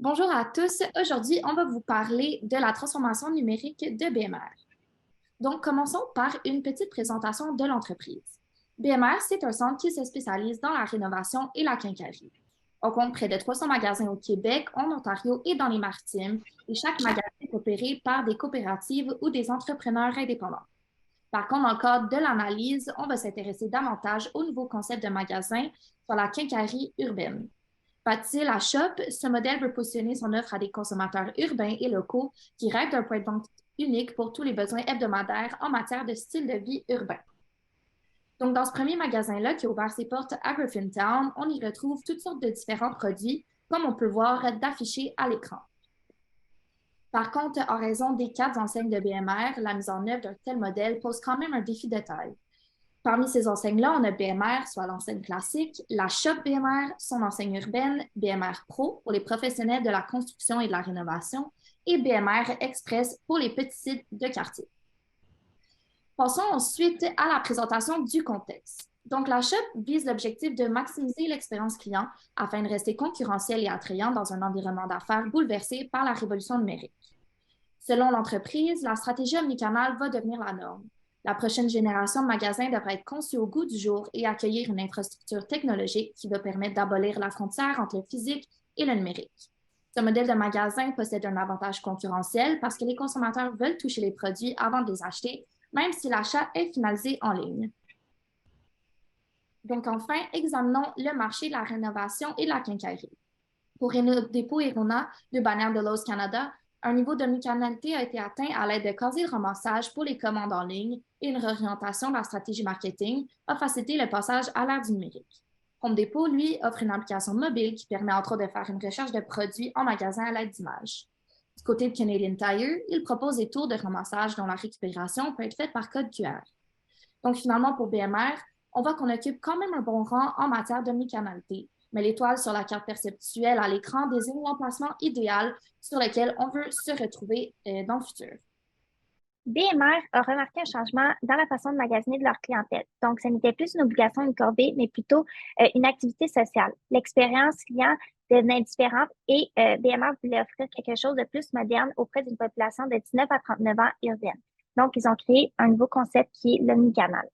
Bonjour à tous. Aujourd'hui, on va vous parler de la transformation numérique de BMR. Donc, commençons par une petite présentation de l'entreprise. BMR, c'est un centre qui se spécialise dans la rénovation et la quincaillerie. On compte près de 300 magasins au Québec, en Ontario et dans les Maritimes, et chaque magasin est opéré par des coopératives ou des entrepreneurs indépendants. Par contre, dans le cadre de l'analyse, on va s'intéresser davantage au nouveau concept de magasin sur la quincaillerie urbaine. Bâti la Shop, ce modèle veut positionner son offre à des consommateurs urbains et locaux qui rêvent d'un point de vente unique pour tous les besoins hebdomadaires en matière de style de vie urbain. Donc, dans ce premier magasin-là qui a ouvert ses portes à Griffintown, on y retrouve toutes sortes de différents produits, comme on peut voir d'affichés à l'écran. Par contre, en raison des quatre enseignes de BMR, la mise en œuvre d'un tel modèle pose quand même un défi de taille. Parmi ces enseignes-là, on a BMR, soit l'enseigne classique, la Shop BMR, son enseigne urbaine, BMR Pro pour les professionnels de la construction et de la rénovation, et BMR Express pour les petits sites de quartier. Passons ensuite à la présentation du contexte. Donc, la Shop vise l'objectif de maximiser l'expérience client afin de rester concurrentiel et attrayant dans un environnement d'affaires bouleversé par la révolution numérique. Selon l'entreprise, la stratégie omnicanal va devenir la norme. La prochaine génération de magasins devrait être conçue au goût du jour et accueillir une infrastructure technologique qui va permettre d'abolir la frontière entre le physique et le numérique. Ce modèle de magasin possède un avantage concurrentiel parce que les consommateurs veulent toucher les produits avant de les acheter, même si l'achat est finalisé en ligne. Donc enfin, examinons le marché de la rénovation et de la quincaillerie. Pour Renault Dépôt et Rona, deux bannières de Lowe's Canada, un niveau d'omnicanalité a été atteint à l'aide de casiers de ramassage pour les commandes en ligne et une réorientation de la stratégie marketing a facilité le passage à l'ère du numérique. Home Depot, lui, offre une application mobile qui permet entre autres de faire une recherche de produits en magasin à l'aide d'images. Du côté de Canadian Tire, il propose des tours de ramassage dont la récupération peut être faite par code QR. Donc finalement, pour BMR, on voit qu'on occupe quand même un bon rang en matière d'omnicanalité, mais l'étoile sur la carte perceptuelle à l'écran désigne l'emplacement idéal sur lequel on veut se retrouver dans le futur. BMR a remarqué un changement dans la façon de magasiner de leur clientèle. Donc, ce n'était plus une obligation, une corvée, mais plutôt une activité sociale. L'expérience client devenait différente et BMR voulait offrir quelque chose de plus moderne auprès d'une population de 19 à 39 ans urbaine. Donc, ils ont créé un nouveau concept qui est l'omnicanal.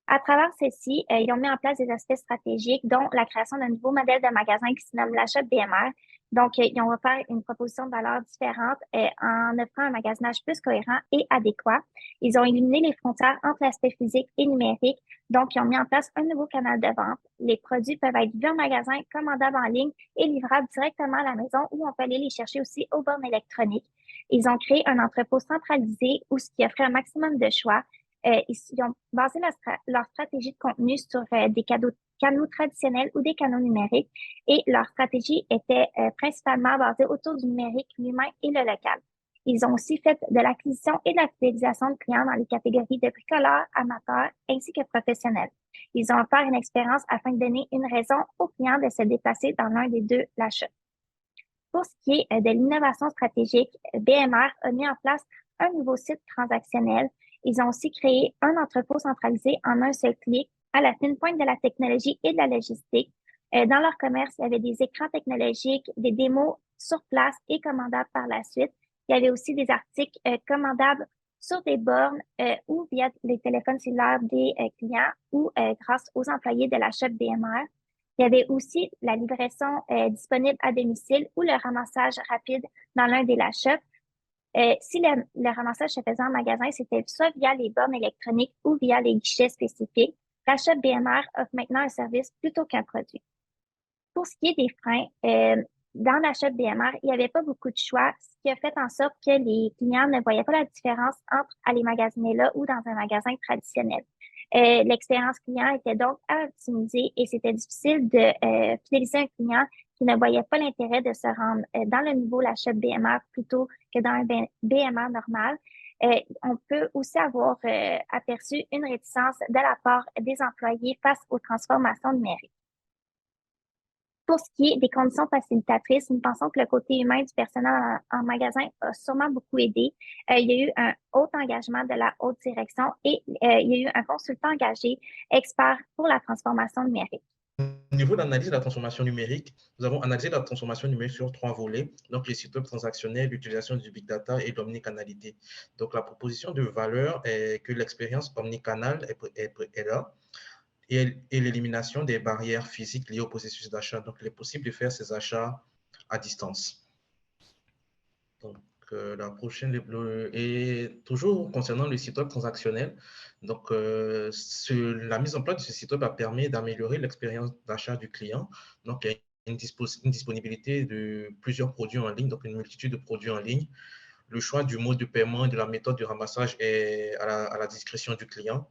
À travers ceci, ils ont mis en place des aspects stratégiques, dont la création d'un nouveau modèle de magasin qui se nomme l'achat BMR. Donc, ils ont offert une proposition de valeur différente en offrant un magasinage plus cohérent et adéquat. Ils ont éliminé les frontières entre l'aspect physique et numérique. Donc, ils ont mis en place un nouveau canal de vente. Les produits peuvent être vus en magasin, commandables en ligne et livrables directement à la maison ou on peut aller les chercher aussi aux bornes électroniques. Ils ont créé un entrepôt centralisé où ce qui offrait un maximum de choix. Ils ont basé leur stratégie de contenu sur des canaux traditionnels ou des canaux numériques et leur stratégie était principalement basée autour du numérique, l'humain et le local. Ils ont aussi fait de l'acquisition et de la fidélisation de clients dans les catégories de bricoleurs, amateurs ainsi que professionnels. Ils ont offert une expérience afin de donner une raison aux clients de se déplacer dans l'un des deux l'achat. Pour ce qui est de l'innovation stratégique, BMR a mis en place un nouveau site transactionnel. Ils ont aussi créé un entrepôt centralisé en un seul clic à la fine pointe de la technologie et de la logistique. Dans leur commerce, il y avait des écrans technologiques, des démos sur place et commandables par la suite. Il y avait aussi des articles commandables sur des bornes ou via les téléphones cellulaires des clients ou grâce aux employés de la shop BMR. Il y avait aussi la livraison disponible à domicile ou le ramassage rapide dans l'un des shops. Si le ramassage se faisait en magasin, c'était soit via les bornes électroniques ou via les guichets spécifiques. La shop BMR offre maintenant un service plutôt qu'un produit. Pour ce qui est des freins, dans la shop BMR, il n'y avait pas beaucoup de choix, ce qui a fait en sorte que les clients ne voyaient pas la différence entre aller magasiner là ou dans un magasin traditionnel. L'expérience client était donc à optimiser et c'était difficile de fidéliser un client qui ne voyait pas l'intérêt de se rendre dans le nouveau l'achat BMR plutôt que dans un BMR normal. On peut aussi avoir aperçu une réticence de la part des employés face aux transformations numériques. Pour ce qui est des conditions facilitatrices, nous pensons que le côté humain du personnel en magasin a sûrement beaucoup aidé. Il y a eu un haut engagement de la haute direction et il y a eu un consultant engagé, expert pour la transformation numérique. Au niveau de l'analyse de la transformation numérique, nous avons analysé la transformation numérique sur 3 volets, donc les sites web transactionnels, l'utilisation du big data et l'omnicanalité. Donc la proposition de valeur est que l'expérience omnicanale est là et l'élimination des barrières physiques liées au processus d'achat. Donc il est possible de faire ces achats à distance. Donc, la prochaine est toujours concernant le site web transactionnel. Donc, la mise en place de ce site web a permis d'améliorer l'expérience d'achat du client. Donc, il y a une disponibilité de plusieurs produits en ligne, donc une multitude de produits en ligne. Le choix du mode de paiement et de la méthode de ramassage est à la discrétion du client.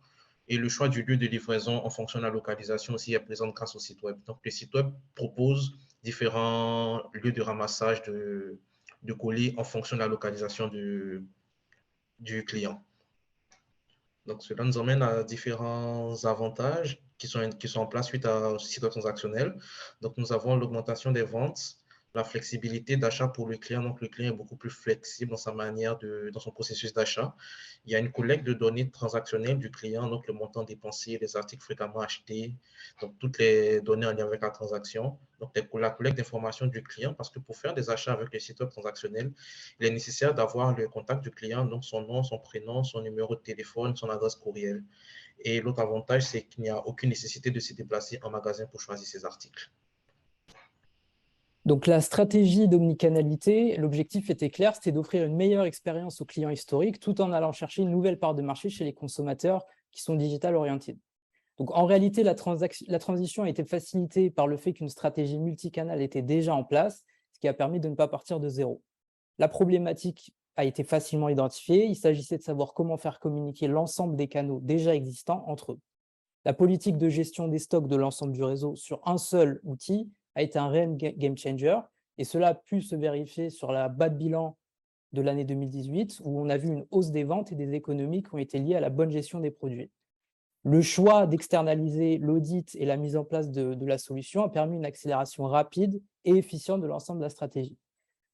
Et le choix du lieu de livraison en fonction de la localisation aussi est présent grâce au site web. Donc, le site web propose différents lieux de ramassage de colis en fonction de la localisation du client. Donc, cela nous emmène à différents avantages qui sont en place suite au site web transactionnel. Donc, nous avons l'augmentation des ventes, la flexibilité d'achat pour le client. Donc, le client est beaucoup plus flexible dans sa manière dans son processus d'achat. Il y a une collecte de données transactionnelles du client, donc le montant dépensé, les articles fréquemment achetés, donc toutes les données en lien avec la transaction. Donc, la collecte d'informations du client, parce que pour faire des achats avec le site web transactionnel, il est nécessaire d'avoir le contact du client, donc son nom, son prénom, son numéro de téléphone, son adresse courriel. Et l'autre avantage, c'est qu'il n'y a aucune nécessité de se déplacer en magasin pour choisir ses articles. Donc la stratégie d'omnicanalité, l'objectif était clair, c'était d'offrir une meilleure expérience aux clients historiques tout en allant chercher une nouvelle part de marché chez les consommateurs qui sont digital orientés. Donc en réalité, la transition a été facilitée par le fait qu'une stratégie multicanale était déjà en place, ce qui a permis de ne pas partir de zéro. La problématique a été facilement identifiée, il s'agissait de savoir comment faire communiquer l'ensemble des canaux déjà existants entre eux. La politique de gestion des stocks de l'ensemble du réseau sur un seul outil a été un réel game changer, et cela a pu se vérifier sur la bas de bilan de l'année 2018, où on a vu une hausse des ventes et des économies qui ont été liées à la bonne gestion des produits. Le choix d'externaliser l'audit et la mise en place de la solution a permis une accélération rapide et efficiente de l'ensemble de la stratégie.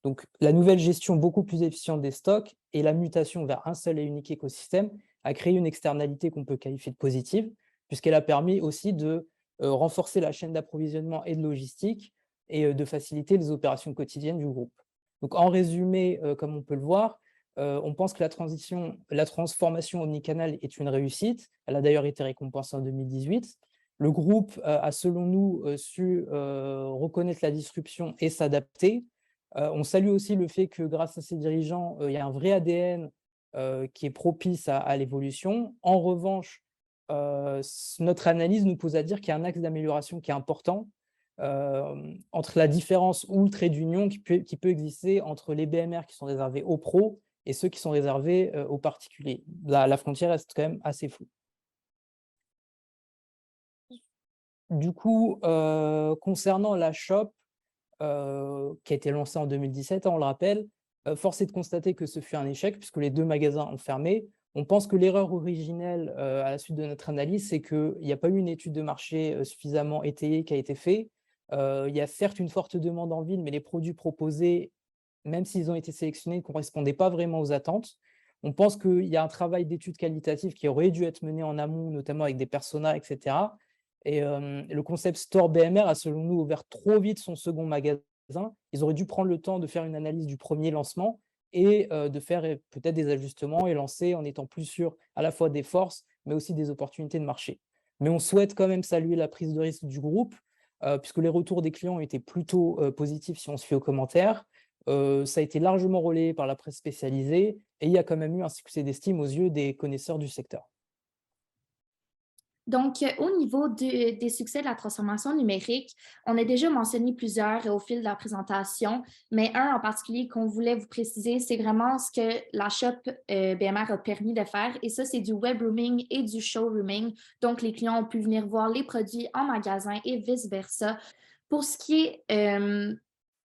Donc, la nouvelle gestion beaucoup plus efficiente des stocks et la mutation vers un seul et unique écosystème a créé une externalité qu'on peut qualifier de positive, puisqu'elle a permis aussi de renforcer la chaîne d'approvisionnement et de logistique et de faciliter les opérations quotidiennes du groupe. Donc, en résumé, comme on peut le voir, on pense que la transformation omnicanal est une réussite. Elle a d'ailleurs été récompensée en 2018. Le groupe a, selon nous, su reconnaître la disruption et s'adapter. On salue aussi le fait que grâce à ses dirigeants, il y a un vrai ADN qui est propice à l'évolution. En revanche, notre analyse nous pose à dire qu'il y a un axe d'amélioration qui est important entre la différence ou le trait d'union qui peut exister entre les BMR qui sont réservés aux pros et ceux qui sont réservés aux particuliers. La frontière reste quand même assez floue. Du coup, concernant la shop, qui a été lancée en 2017, on le rappelle, force est de constater que ce fut un échec puisque les 2 magasins ont fermé. On pense que l'erreur originelle à la suite de notre analyse, c'est qu'il n'y a pas eu une étude de marché suffisamment étayée qui a été faite. Il y a certes une forte demande en ville, mais les produits proposés, même s'ils ont été sélectionnés, ne correspondaient pas vraiment aux attentes. On pense qu'il y a un travail d'étude qualitative qui aurait dû être mené en amont, notamment avec des personas, etc. Et le concept Store BMR a, selon nous, ouvert trop vite son second magasin. Ils auraient dû prendre le temps de faire une analyse du premier lancement et de faire peut-être des ajustements et lancer en étant plus sûr à la fois des forces, mais aussi des opportunités de marché. Mais on souhaite quand même saluer la prise de risque du groupe, puisque les retours des clients étaient plutôt positifs si on se fie aux commentaires. Ça a été largement relayé par la presse spécialisée et il y a quand même eu un succès d'estime aux yeux des connaisseurs du secteur. Donc, au niveau des succès de la transformation numérique, on a déjà mentionné plusieurs au fil de la présentation, mais un en particulier qu'on voulait vous préciser, c'est vraiment ce que la shop BMR a permis de faire, et ça, c'est du web rooming et du showrooming. Donc, les clients ont pu venir voir les produits en magasin et vice-versa. Pour ce qui est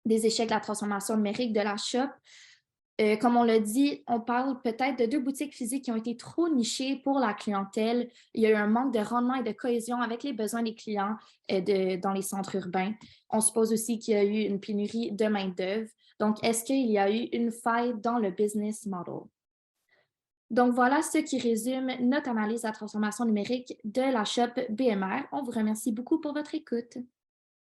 des échecs de la transformation numérique de la shop, comme on l'a dit, on parle peut-être de 2 boutiques physiques qui ont été trop nichées pour la clientèle. Il y a eu un manque de rendement et de cohésion avec les besoins des clients dans les centres urbains. On suppose aussi qu'il y a eu une pénurie de main-d'œuvre. Donc, est-ce qu'il y a eu une faille dans le business model? Donc voilà ce qui résume notre analyse de la transformation numérique de la shop BMR. On vous remercie beaucoup pour votre écoute.